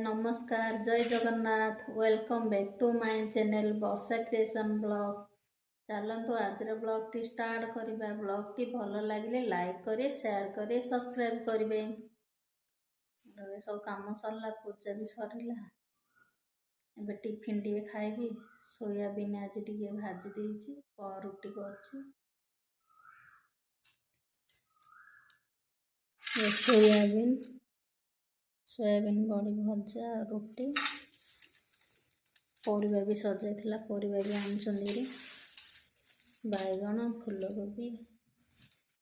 नमस्कार जय Jagannath welcome back to my channel Varsha creation blog. चलतु आज ब्लॉग टी स्टार्ट करवा। ब्लॉग टी भल लगे लाइक करें, शेयर करें, सब्सक्राइब करें। सब काम सरला, पूजा भी सरला। एबे टिफिन टे खाइबी। सोयाबीन आज टे भाजी देछि, रुटी करछि। सोयाबीन बड़ी भजा, रुटी, परिवा भी सजाइला। परिवा भी आनी बैगण, फूलकोबी,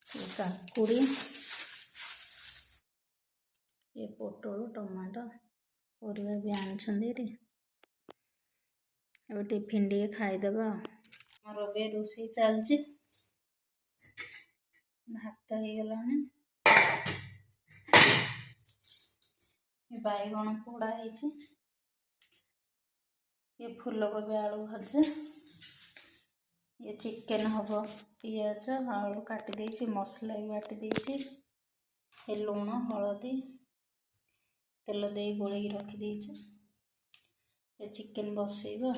काकुड़ी, ये पोटल, टमाटो परिवा भी आनी। टिफिन टे खाईदेबा। मोर रोषे चलछि। भात हो गलानी। बैगण पोड़ा है, ये फूलकोबी आलू भजा, ये चिकेन हम। पियाज आलू काटी देछि, मसला भी बाटी देछि। ये लुण हलदी तेल दे गोल रखी देछि। ये चिकेन बसैबा।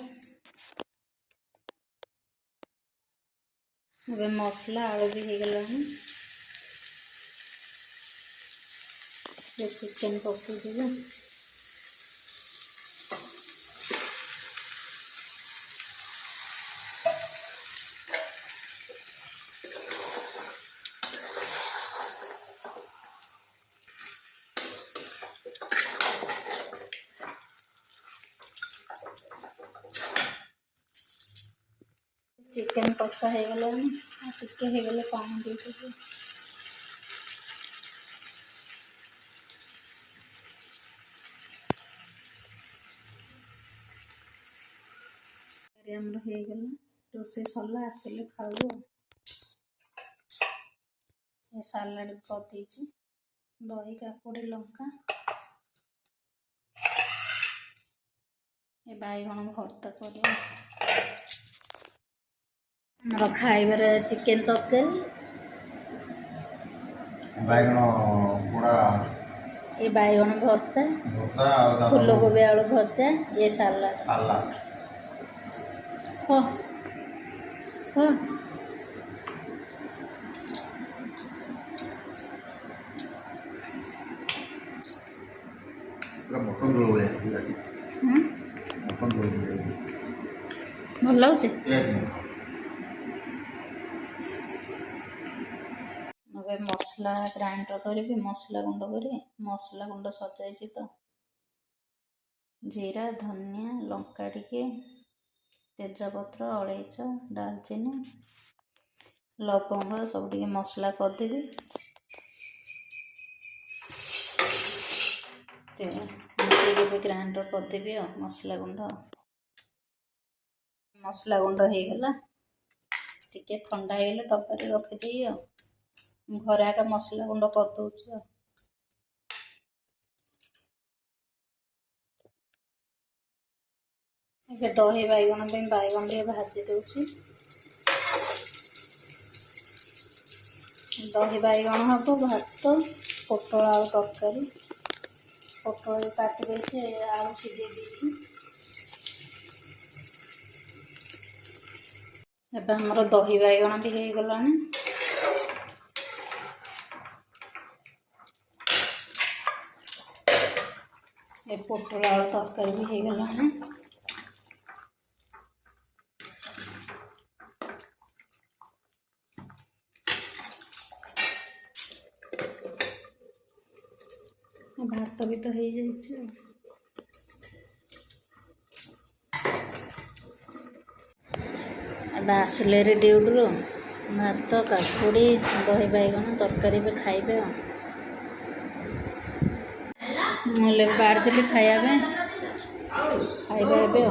मसला आलू भी हो गलानी। ये चिकेन पकईदेबा। चिकेन कषा हो गलानी। टिके हो गले पानी देखे। हमर हो गला। रोषे सरला, आसिले खाऊ। ये सालाड कर देछि, दही काकुड़ी लंका। ये बैगण भर्ता कर। खाइबार चिकेन तरकारी, बैगण पोड़ा, ये बैगण भर्ता, फूलकोबी आलू भजा, ये सालाड। हो हो मटन रोल भल लगे। मसला ग्राइंडर करी, मसला गुंड करी। मसला गुंड सजाई तो जीरा, धनिया, लंका टिके, तेजपत्र, अलैच, दालचीनी, लवंग सब टिके मसला करदेवी। भी ग्राइंडर करदेवी। मसला गुंड हो गला। टिके ठंडा हो गले डब्बे रखिदी। घर आका मसला गुंड कर दउछि। दही बैगण बैगण टे भाजी दउछि। दही बैगण हम भात, पोटल आलू तरकारी। पोटल काटी देछि, आलू सिझे देछि। एबे हमर दही बैगण भी हो गलानी। ये पोटल आलू तरकारी भी हो गलानी। भात भी तो हो जाए। आसिले ड्यूटी भात, काकुड़ी, दही बैगण तरकारी भी खाइबे। मुझे बाढ़ देली खाइबे। खाइबे।